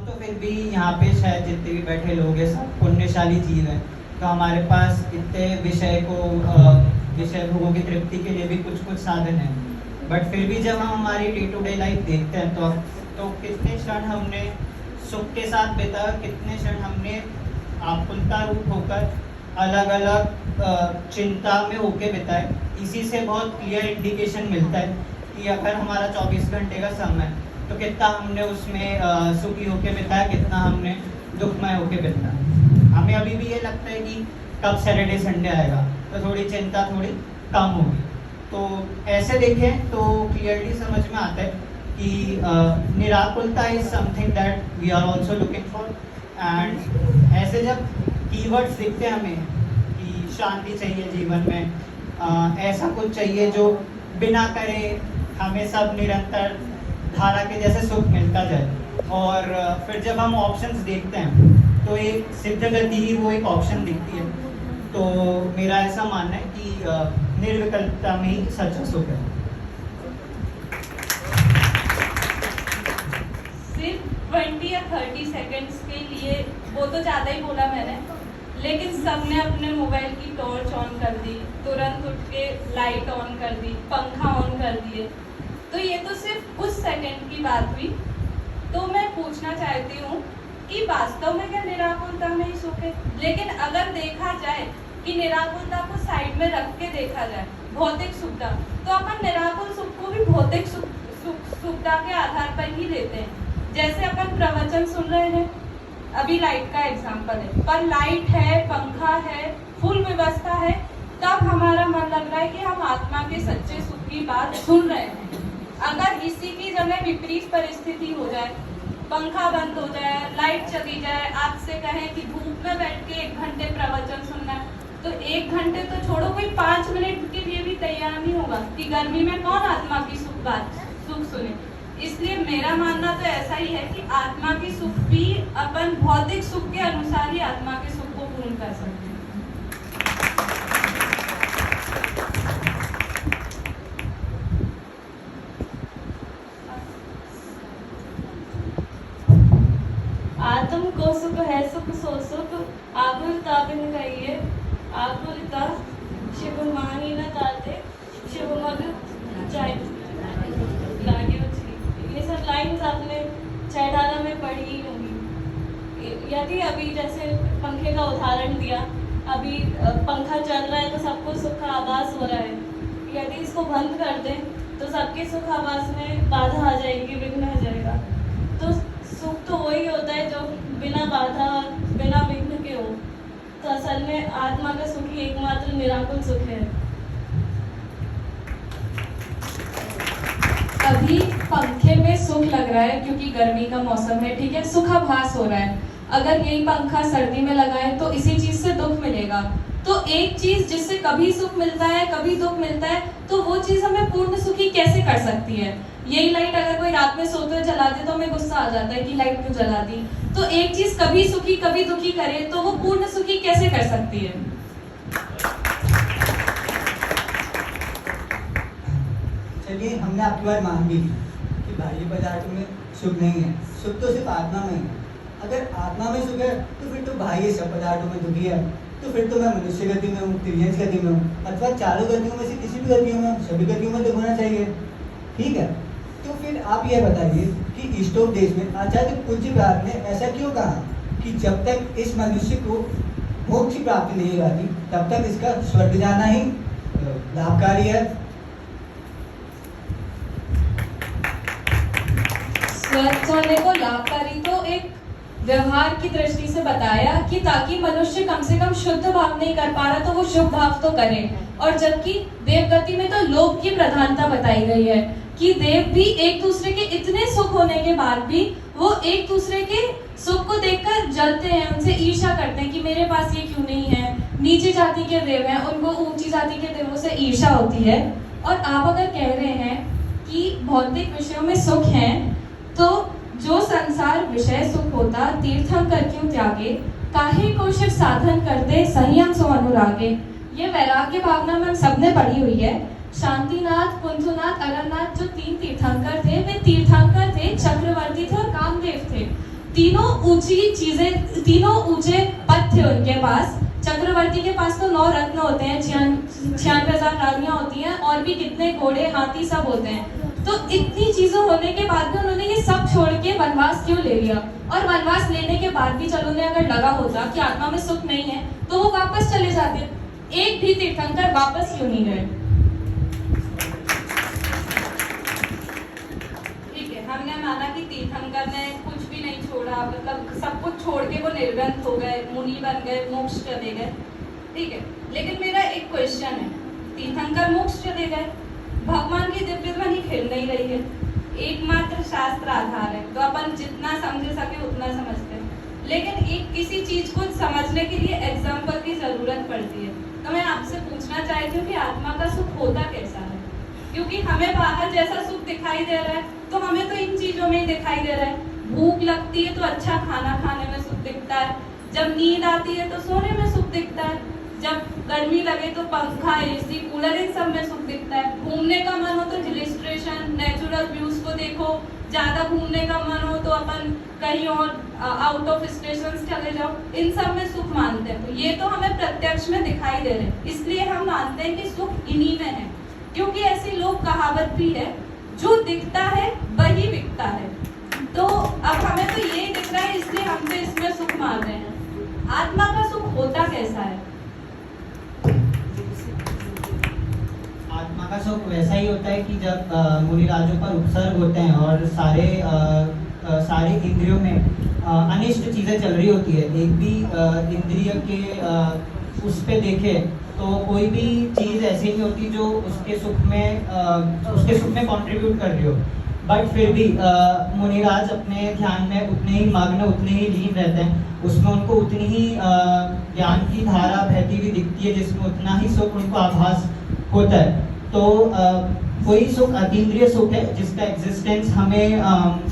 हम तो फिर भी यहाँ पे शायद जितने भी बैठे लोग हैं सब पुण्यशाली जीव हैं, तो हमारे पास इतने विषय भोगों की तृप्ति के लिए भी कुछ कुछ साधन हैं। बट फिर भी जब हम हमारी डे टू डे लाइफ देखते हैं तो कितने क्षण हमने सुख के साथ बिता, कितने क्षण हमने आकुलता रूप होकर अलग अलग चिंता में होके बिताए। इसी से बहुत क्लियर इंडिकेशन मिलता है कि अगर हमारा 24 घंटे का समय तो कितना हमने उसमें सुखी होके बिताया, कितना हमने दुखमय होके बिताया। हमें अभी भी ये लगता है कि कब सैटरडे संडे आएगा तो थोड़ी चिंता थोड़ी कम होगी। तो ऐसे देखें तो क्लियरली समझ में आता है कि निराकुलता is something that we are also looking for. And ऐसे जब कीवर्ड्स दिखते हैं हमें कि शांति चाहिए जीवन में, ऐसा कुछ चाहिए जो बिना करे हमें सब निरंतर धारा के जैसे सुख मिलता जाए, और फिर जब हम ऑप्शंस देखते हैं तो एक सिद्ध गति ही वो एक ऑप्शन दिखती है। तो मेरा ऐसा मानना है कि निर्विकल्पता में ही सच्चा सुख है। सिर्फ 20 या 30 सेकंड्स के लिए, वो तो ज़्यादा ही बोला मैंने, लेकिन सबने अपने मोबाइल की टॉर्च ऑन कर दी, तुरंत उठ के लाइट ऑन कर दी, पंखा ऑन कर दिए। तो ये तो सिर्फ उस सेकंड की बात हुई। तो मैं पूछना चाहती हूँ कि वास्तव में क्या निराकुलता में ही सुख है? लेकिन अगर देखा जाए कि निराकुलता को साइड में रख के देखा जाए भौतिक सुखता, तो अपन निराकुल सुख को भी भौतिक सुखता के आधार पर ही लेते हैं। जैसे अपन प्रवचन सुन रहे हैं, अभी लाइट का एग्जाम्पल है, पर लाइट है, पंखा है, फुल व्यवस्था है, तब हमारा मन लग रहा है कि हम आत्मा के सच्चे सुख की बात सुन रहे हैं। अगर इसी की जगह विपरीत परिस्थिति हो जाए, पंखा बंद हो जाए, लाइट चली जाए, आपसे कहें कि धूप में बैठ के 1 घंटे प्रवचन सुनना है, तो 1 घंटे तो छोड़ो, कोई 5 मिनट के लिए भी तैयार नहीं होगा कि गर्मी में कौन आत्मा की सुख सुने। इसलिए मेरा मानना तो ऐसा ही है कि आत्मा की सुख भी अपन भौतिक सुख के अनुसार ही आत्मा के सुख को पूर्ण कर सकते हैं। आत्म को सुख है सुख सो सुख, आकुलता बिन कहिए आकुलता, शिव मानी न ताते शिव मग जाए लागे उछली। ये सब लाइन्स आपने 6-18 में पढ़ी ही होंगी। यदि अभी जैसे पंखे का उदाहरण दिया, अभी पंखा चल रहा है तो सबको सुख का आभास हो रहा है, यदि इसको बंद कर दें तो सबके सुख आभास में बाधा आ जाएगी, विघ्न आ जाएगा। तो सुख तो वही होता है जो बिना बाधा बिना विघ्न के हो। तो असल में आत्मा का सुख ही एकमात्र निराकुल सुख है। अभी पंखे में सुख लग रहा है क्योंकि गर्मी का मौसम है, ठीक है, सुखाभास हो रहा है। अगर यही पंखा सर्दी में लगाए तो इसी चीज से दुख मिलेगा। तो एक चीज जिससे कभी सुख मिलता है कभी दुख मिलता है, तो वो चीज हमें पूर्ण सुखी कैसे कर सकती है? यही लाइट अगर कोई रात में सोते हुए जला दे तो हमें गुस्सा आ जाता है कि लाइट क्यों जला दी। तो एक चीज कभी सुखी कभी दुखी करे तो वो पूर्ण सुखी कैसे कर सकती है? चलिए, हमने आपकी बात मान ली कि बाह्य पदार्थों में सुख नहीं है, सुख तो सिर्फ आत्मा में है। अगर आत्मा में सुख है तो फिर तो बाह्य सब पदार्थों में दुखी है। तो फिर तो मैं मनुष्य गति में हूँ, तिर्यंस गति में हूँ, अथवा चारों गतियों में से किसी भी गतियों में, सभी गतियों में तो होना चाहिए। ठीक है, तो फिर आप यह बताइए कि ईष्टोपदेश में आचार्य पूज्य व्यास ने ऐसा क्यों कहा कि जब तक इस मनुष्य को मोक्ष की प्राप्ति नहीं हो जाती तब तक इसका स्वर्ग जाना ही लाभकारी है। स्वर्ग जाने को लाभकारी तो एक व्यवहार की दृष्टि से बताया कि ताकि मनुष्य कम से कम शुद्ध भाव नहीं कर पा रहा तो वो शुभ भाव तो करे। और जबकि देव गति में तो लोभ की प्रधानता बताई गई है कि देव भी एक दूसरे के इतने सुख होने के बाद भी वो एक दूसरे के सुख को देखकर जलते हैं, उनसे ईर्ष्या करते हैं कि मेरे पास ये क्यों नहीं है। नीची जाति के देव हैं, उनको ऊंची जाति के देवों से ईर्ष्या होती है। और आप अगर कह रहे हैं कि भौतिक विषयों में सुख है, तो जो संसार विषय सुख होता तीर्थंकर क्यों त्यागे, काहे को शिव साधन करते संयम सो अनुरागे। ये वैराग्य भावना में सबने पढ़ी हुई है। शांतिनाथ, कुंथुनाथ, अरनाथ जो 3 तीर्थंकर थे, वे तीर्थंकर थे, चक्रवर्ती थे और कामदेव थे। तीनों ऊंची चीजें, तीनों ऊंचे पद थे उनके पास। चक्रवर्ती के पास तो 9 रत्न होते हैं, 96,000 रानियां होती हैं, और भी कितने घोड़े हाथी सब होते हैं। तो इतनी चीजों होने के बाद भी उन्होंने ये सब छोड़ के वनवास क्यों ले लिया? और वनवास लेने के बाद भी चलो उन्हें अगर लगा होता कि आत्मा में सुख नहीं है तो वो वापस चले जाते। एक भी तीर्थंकर वापस क्यों नहीं गए? ठीक है, हमने माना कि तीर्थंकर ने कुछ भी नहीं छोड़ा, मतलब सब कुछ छोड़ के वो निर्गंत हो गए, मुनि बन गए, मोक्ष चले गए। ठीक है, लेकिन मेरा एक क्वेश्चन है, तीर्थंकर मोक्ष चले गए, भगवान की दिव्य ध्वनि खेल नहीं रही है, एकमात्र शास्त्र आधार है, तो अपन जितना समझ सके उतना समझते हैं, लेकिन एक किसी चीज को समझने के लिए एग्जाम्पल की जरूरत पड़ती है। तो मैं आपसे पूछना चाहती हूँ कि आत्मा का सुख होता कैसा है? क्योंकि हमें बाहर जैसा सुख दिखाई दे रहा है तो हमें तो इन चीजों में ही दिखाई दे रहा है। भूख लगती है तो अच्छा खाना खाने में सुख दिखता है, जब नींद आती है तो सोने में सुख दिखता है, जब गर्मी लगे तो पंखा, एसी, कूलर, इन सब में सुख दिखता है। घूमने का मन हो तो हिल स्टेशन, नेचुरल व्यूज को देखो, ज्यादा घूमने का मन हो तो अपन कहीं और आउट ऑफ स्टेशन चले जाओ, इन सब में सुख मानते हैं। तो ये तो हमें प्रत्यक्ष में दिखाई दे रहे हैं, इसलिए हम मानते हैं कि सुख इन्हीं में है। क्योंकि ऐसी लोक कहावत भी है, जो दिखता है वही बिकता है। तो अब हमें तो यही दिख रहा है, इसलिए हम तो इसमें सुख मान रहे हैं। आत्मा का सुख होता कैसा है? आत्मा का सुख वैसा ही होता है कि जब मुनिराजों पर उपसर्ग होते हैं और सारे इंद्रियों में अनिष्ट चीजें चल रही होती है, एक भी इंद्रिय के उस पे देखे तो कोई भी चीज ऐसी नहीं होती जो उसके सुख में कंट्रीब्यूट कर रही हो। बट फिर भी मुनिराज अपने ध्यान में उतने ही मग्न, उतने ही लीन रहते हैं, उसमें उनको उतनी ही ज्ञान की धारा बहती हुई दिखती है, जिसमें उतना ही सुख उनको आभास होता है। तो कोई सुख अतीन्द्रिय सुख है जिसका एग्जिस्टेंस हमें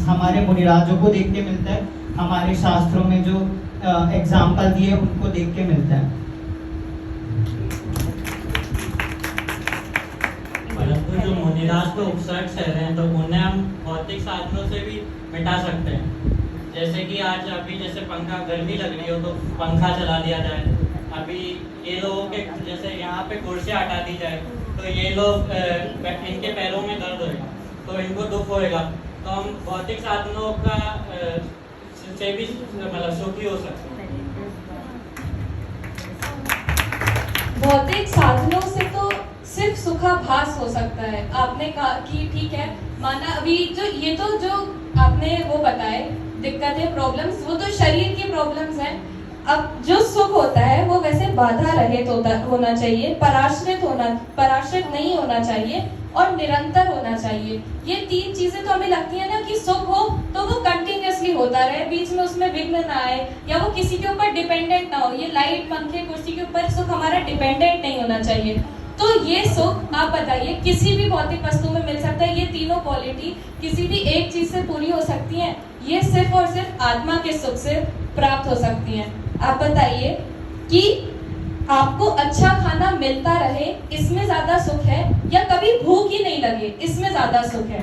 हमारे मुनिराजों को देख के मिलता है, हमारे शास्त्रों में जो एग्जाम्पल दिए उनको देख के मिलता है। परंतु जो मुनिराज को उपसर्ग सह रहे हैं तो उन्हें हम भौतिक साधनों से भी मिटा सकते हैं। जैसे कि आज अभी जैसे पंखा, गर्मी लग रही हो तो पंखा चला दिया जाए। अभी ये लोगों के जैसे यहाँ पे कुर्सियाँ हटा दी जाए तो ये लोग इनके पैरों में दर्द होगा तो इनको दुख होएगा, तो हम भौतिक साधनों का से भी मतलब सुखी हो सकते हैं। भौतिक साधनों से तो सिर्फ सुखाभास हो सकता है। आपने कहा कि ठीक है, माना अभी जो आपने वो बताए दिक्कतें, प्रॉब्लम्स, वो तो शरीर की प्रॉब्लम्स हैं। अब जो सुख होता है वो वैसे बाधा रहित होना चाहिए, पराश्रित नहीं होना चाहिए और निरंतर होना चाहिए। ये 3 चीजें तो हमें लगती है ना कि सुख हो तो वो कंटिन्यूअसली होता रहे, बीच में उसमें विघ्न ना आए या वो किसी के ऊपर डिपेंडेंट ना हो। ये लाइट, पंखे, कुर्सी के ऊपर सुख हमारा डिपेंडेंट नहीं होना चाहिए। तो ये सुख आप बताइए किसी भी भौतिक वस्तु में मिल सकता है। ये तीनों क्वालिटी किसी भी एक चीज से पूरी हो सकती हैं। ये सिर्फ और सिर्फ आत्मा के सुख से प्राप्त हो सकती हैं। आप बताइए कि आपको अच्छा खाना मिलता रहे, इसमें ज्यादा सुख है, या कभी भूख ही नहीं लगे, इसमें ज्यादा सुख है?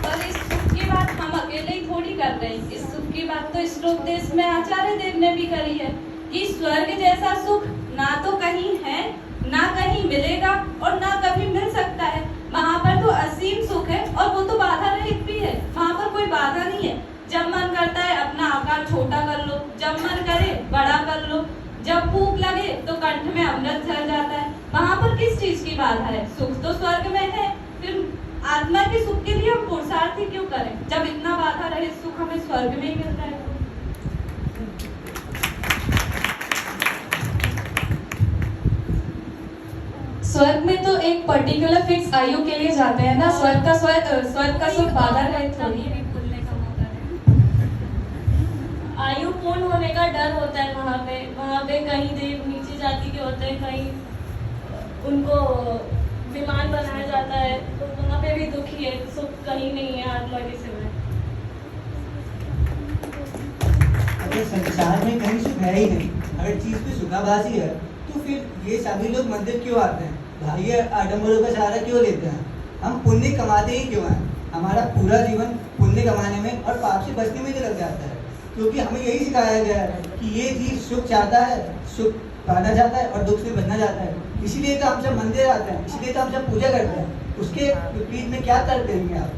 और इस सुख की बात हम अकेले ही थोड़ी कर रहे हैं, इस सुख की बात तो श्लोक देश में आचार्य देव ने भी करी है कि स्वर्ग जैसा सुख ना तो कहीं है, ना कहीं मिलेगा और ना कभी मिल सकता है। वहाँ पर तो असीम सुख है और वो तो बाधा रहित भी है, वहाँ पर कोई बाधा नहीं है। जब मन करता है अपना आकार छोटा कर लो, जब मन करे बड़ा कर लो, जब भूख लगे तो कंठ में अमृत झर जाता है। वहाँ पर किस चीज की बाधा है? सुख तो स्वर्ग में है, फिर आत्मा के सुख के लिए हम पुरुषार्थ ही क्यों करें जब इतना बाधा रहित सुख हमें स्वर्ग में ही मिलता है? स्वर्ग में तो एक पर्टिकुलर फिक्स आयु के लिए जाते हैं ना। स्वर्ग का सुख बाधा रहित थोड़ी है। आयु पूर्ण होने का डर होता है वहाँ पे कहीं देव नीचे जाति के होते हैं, कहीं उनको विमान बनाया जाता है, तो वहाँ पे भी दुखी है। सुख कहीं नहीं है आत्मा के सिवाय। अगर संसार में कहीं सुख है ही नहीं, हर चीज पे सुखाभासी है, तो फिर ये सभी लोग मंदिर क्यों आते हैं? भाई आडम्बरों का सहारा क्यों लेते हैं? हम पुण्य कमाते ही क्यों हैं? हमारा पूरा जीवन पुण्य पुण्य कमाने में और पाप से बचने में ही लग जाता है, क्योंकि हमें यही सिखाया गया है कि ये जीव सुख चाहता है, सुख पाना चाहता है और दुख से बचना चाहता है। इसीलिए तो हम सब मंदिर आते हैं, इसीलिए तो हम सब पूजा करते हैं। उसके विपरीत में क्या तर्क देंगे आप?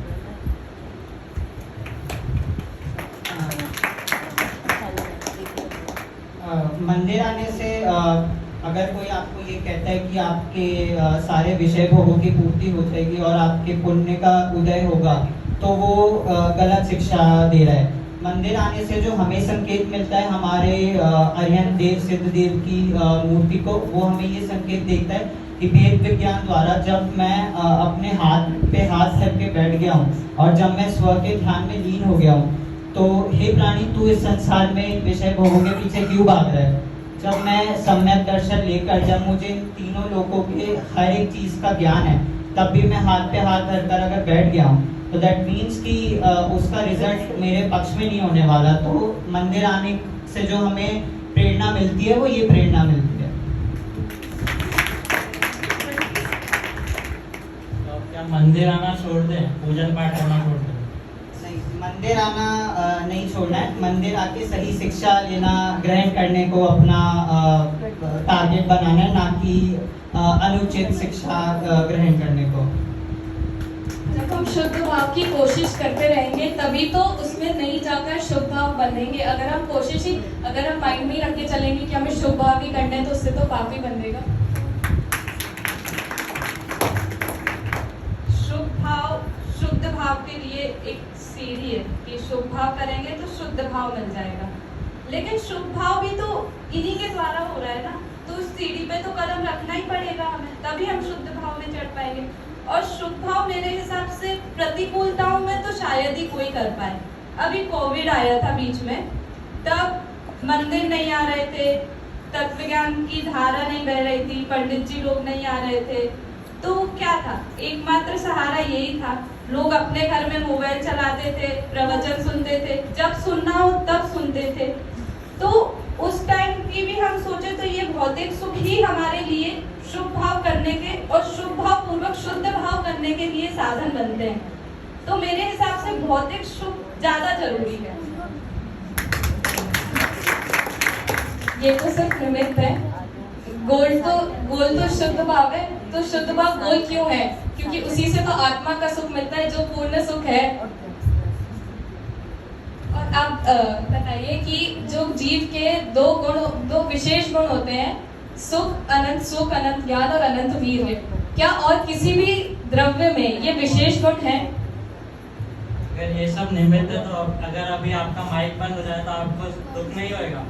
मंदिर आने से अगर कोई आपको ये कहता है कि आपके सारे विषय भोगों की पूर्ति हो जाएगी और आपके पुण्य का उदय होगा, तो वो गलत शिक्षा दे रहा है। मंदिर आने से जो हमें संकेत मिलता है हमारे अरिहंत देव सिद्ध देव की मूर्ति को, वो हमें ये संकेत देता है कि वेद विज्ञान द्वारा जब मैं अपने हाथ पे हाथ धर के बैठ गया हूँ और जब मैं स्व के ध्यान में लीन हो गया हूँ, तो हे प्राणी, तू इस संसार में विषय भोगों के पीछे क्यों भाग रहा है? जब मैं सम्यक दर्शन लेकर, जब मुझे तीनों लोगों के हर एक चीज का ज्ञान है, तब भी मैं हाथ पे हाथ धरकर अगर बैठ गया हूँ, तो दैट मीन्स कि उसका रिजल्ट मेरे पक्ष में नहीं होने वाला। तो मंदिर आने से जो हमें प्रेरणा मिलती है, वो ये प्रेरणा मिलती है। तो क्या मंदिर आना छोड़ दें, पूजन पाठ करना छोड़ दें? नहीं, मंदिर आना नहीं छोड़ना है। मंदिर आके सही शिक्षा लेना, ग्रहण करने को अपना टारगेट बनाना है, ना कि अनुचित शिक्षा ग्रहण करने को। जब हम शुद्ध भाव की कोशिश करते रहेंगे तभी तो उसमें नहीं जाकर शुभ भाव बनेंगे। अगर हम माइंड में ही रख के चलेंगे कि हमें शुभ भाव ही करना है, तो उससे तो पाप ही बनेगा। शुद्ध भाव के लिए एक सीढ़ी है कि शुभ भाव करेंगे तो शुद्ध भाव मिल जाएगा, लेकिन शुभ भाव भी तो इन्हीं के द्वारा हो रहा है ना, तो उस सीढ़ी पे तो कदम रखना ही पड़ेगा हमें, तभी हम शुद्ध भाव में चढ़ पाएंगे। और शुभ भाव मेरे हिसाब से प्रतिकूलताओं में तो शायद ही कोई कर पाए। अभी कोविड आया था बीच में, तब मंदिर नहीं आ रहे थे, तत्व ज्ञान की धारा नहीं बह रही थी, पंडित जी लोग नहीं आ रहे थे, तो क्या था, एकमात्र सहारा यही था। लोग अपने घर में मोबाइल चलाते थे, प्रवचन सुनते थे, जब सुनना हो तब सुनते थे। तो उस टाइम की भी हम सोचे तो ये भौतिक सुख ही हमारे लिए शुभ भाव करने के और शुभ भाव पूर्वक शुद्ध भाव करने के लिए साधन बनते हैं। तो मेरे हिसाब से भौतिक सुख ज्यादा जरूरी है। ये तो सिर्फ निमित्त है। गोल तो शुद्ध भाव है। तो शुद्ध भाव गोल क्यों है? क्योंकि उसी से तो आत्मा का सुख मिलता है, जो पूर्ण सुख है। और आप बताइए कि जो जीव के दो विशेष गुण होते हैं, सुख, अनंत ज्ञान और अनंत वीर है। क्या और किसी भी द्रव्य में ये विशेष गुण है? अगर ये सब निमित्त है, तो अगर अभी आपका माइक बंद हो जाए तो आपको दुख नहीं होएगा?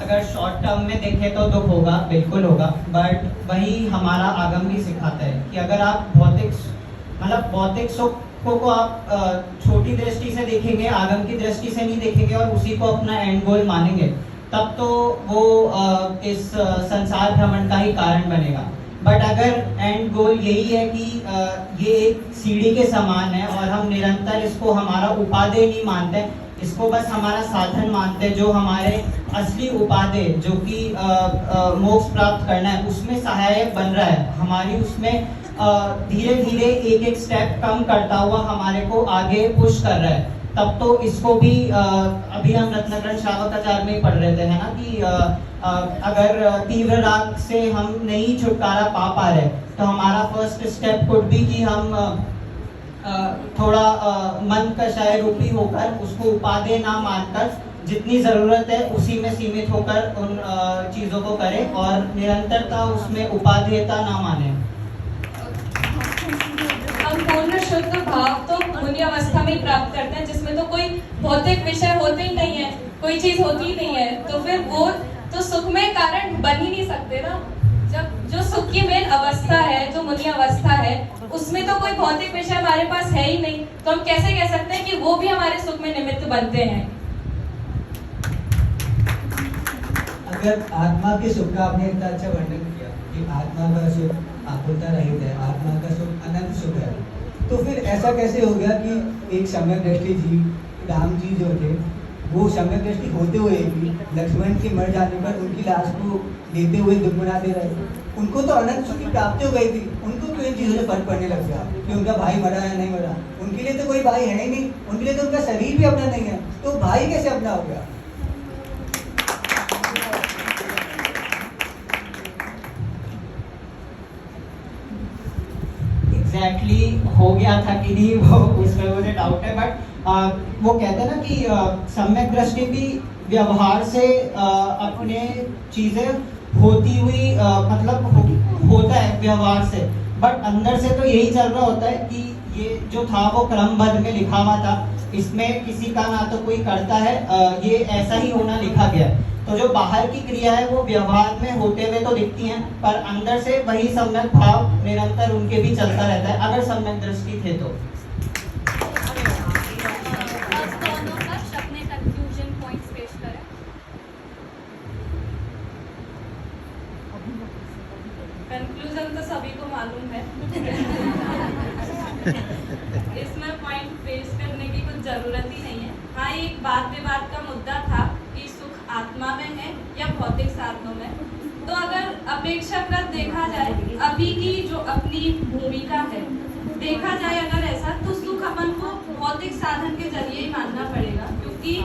अगर शॉर्ट टर्म में देखें तो दुख होगा, बिल्कुल होगा, बट वही हमारा आगम भी सिखाता है कि अगर आप भौतिक सुख को आप छोटी दृष्टि से देखेंगे, आगम की दृष्टि से नहीं देखेंगे और उसी को अपना एंड गोल मानेंगे, तब तो वो इस संसार भ्रमण का ही कारण बनेगा। बट अगर एंड गोल यही है कि ये एक सीढ़ी के समान है और हम निरंतर इसको हमारा उपादेय नहीं मानते, इसको बस हमारा साधन मानते हैं, जो हमारे असली उपादेय जो कि मोक्ष प्राप्त करना है उसमें सहायक बन रहा है, हमारी उसमें धीरे धीरे एक एक स्टेप कम करता हुआ हमारे को आगे पुश कर रहा है, तब तो इसको भी अभी हम रत्नाकरण श्रावकाचार्य में पढ़ रहे थे, है ना, कि अगर तीव्र राग से हम नहीं छुटकारा पा रहे, तो हमारा फर्स्ट स्टेप कुड भी कि हम थोड़ा मन कषाय रूपी होकर उसको उपादेय ना मानकर जितनी जरूरत है उसी में सीमित होकर उन चीजों को करें और निरंतरता उसमें उपादेयता ना माने। हम पूर्ण शुद्ध भाव तो मुनि अवस्था में ही प्राप्त करते हैं, जिसमें तो कोई भौतिक विषय होते ही नहीं है, कोई चीज होती ही नहीं है, तो फिर वो तो सुख में कारण बन ही नहीं सकते ना। जब जो सुख की मेन अवस्था है, जो मुनि अवस्था है, उसमें तो कोई भौतिक विषय हमारे पास है ही नहीं, तो हम कैसे कह सकते हैं कि वो भी हमारे सुख में निमित्त बनते हैं? अगर आत्मा के सुख का आपने इतना अच्छा वर्णन किया कि आत्मा का सुख आकुलता रहित है, आत्मा का सुख अनंत सुख है, तो फिर ऐसा कैसे हो गया कि एक सम्यक दृष्टि जी राम जी जो थे वो सम्यक दृष्टि होते हुए भी लक्ष्मण के मर जाने पर उनकी लाश को लेते हुए दुख मनाते रहे। उनको तो अनंत सुख की प्राप्ति हो गई थी, उनको क्यों इन चीज़ों से फर्क पड़ने लग गया कि उनका भाई मरा या नहीं मरा? उनके लिए तो कोई भाई है ही नहीं, उनके लिए तो उनका शरीर भी अपना नहीं है, तो भाई कैसे अपना हो गया? एग्जैक्टली हो गया था कि नहीं वो उसमें मुझे डाउट है, बट वो कहते हैं ना कि सम्यक दृष्टि भी व्यवहार से अपने चीज़ें होती हुई मतलब होता है व्यवहार से, बट अंदर से तो यही चल रहा होता है कि ये जो था वो क्रमबद्ध में लिखा हुआ था, इसमें किसी का ना तो कोई करता है, ये ऐसा ही होना लिखा गया। तो जो बाहर की क्रिया है वो व्यवहार में होते हुए तो दिखती हैं, पर अंदर से वही सम्यक भाव निरंतर उनके भी चलता रहता है अगर सम्यक दृष्टि थे तो। अपने कंक्लूजन पॉइंट्स पेश करें। कंक्लूजन तो सभी को मालूम है इसमें पॉइंट पेश करने की कुछ जरूरत ही नहीं है। हाँ, एक बात विवाद का मुद्दा था कि सुख आत्मा में है या भौतिक साधनों में। तो अगर अपेक्षाकृत देखा जाए, अभी की जो अपनी भूमिका है देखा जाए अगर ऐसा, तो सुख अपन को भौतिक साधन के जरिए ही मानना पड़ेगा, क्योंकि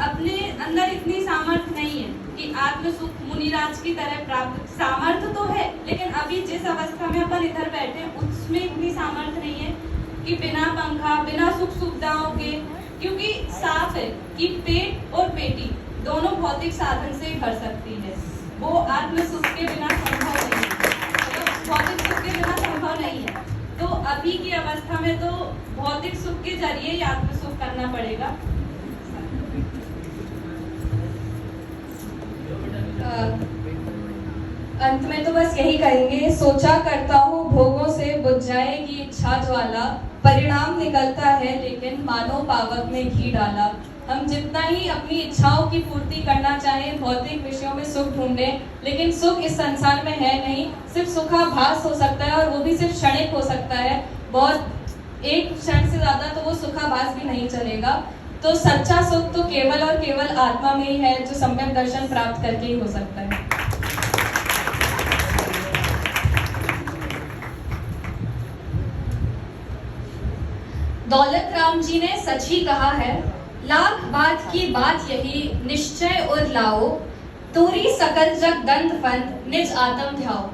अपने अंदर इतनी सामर्थ्य नहीं है कि आत्म सुख मुनिराज की तरह प्राप्त। सामर्थ्य तो है, लेकिन अभी जिस अवस्था में अपन इधर बैठे हैं उसमें इतनी सामर्थ्य नहीं है कि बिना पंखा बिना सुख सुविधाओं के, क्योंकि साफ है कि पेट और पेटी दोनों भौतिक साधन से ही भर सकती है, वो आत्म सुख के बिना संभव नहीं है, तो भौतिक सुख के बिना संभव नहीं है। तो अभी की अवस्था में तो भौतिक सुख के जरिए ही आत्म सुख करना पड़ेगा। अंत में तो बस यही कहेंगे, सोचा करता हूँ भोगों से बुझ जाएगी इच्छा ज्वाला, परिणाम निकलता है लेकिन मानो पावक में घी डाला। हम जितना ही अपनी इच्छाओं की पूर्ति करना चाहें, भौतिक विषयों में सुख ढूंढें, लेकिन सुख इस संसार में है नहीं, सिर्फ सुखाभास हो सकता है और वो भी सिर्फ क्षणिक हो सकता है। बहुत एक क्षण से ज्यादा तो वो सुखाभास भी नहीं चलेगा। तो सच्चा सुख तो केवल और केवल आत्मा में ही है, जो सम्यक दर्शन प्राप्त करके ही हो सकता है। दौलत राम जी ने सच ही कहा है, लाख बात की बात यही निश्चय और लाओ, तोरी सकल जग दंत फंद निज आत्म ध्याओ।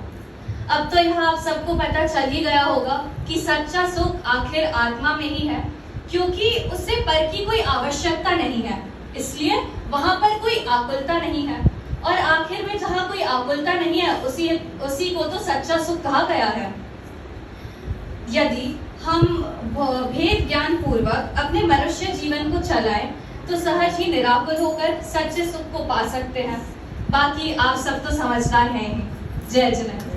अब तो यहाँ आप सबको पता चल ही गया होगा कि सच्चा सुख आखिर आत्मा में ही है, क्योंकि उससे पर की कोई आवश्यकता नहीं है, इसलिए वहां पर कोई आकुलता नहीं है। और आखिर में जहाँ कोई आकुलता नहीं है उसी को तो सच्चा सुख कहा गया है। यदि हम भेद ज्ञान पूर्वक अपने मनुष्य जीवन को चलाएं तो सहज ही निराकुल होकर सच्चे सुख को पा सकते हैं। बाकी आप सब तो समझदार हैं ही। जय जय।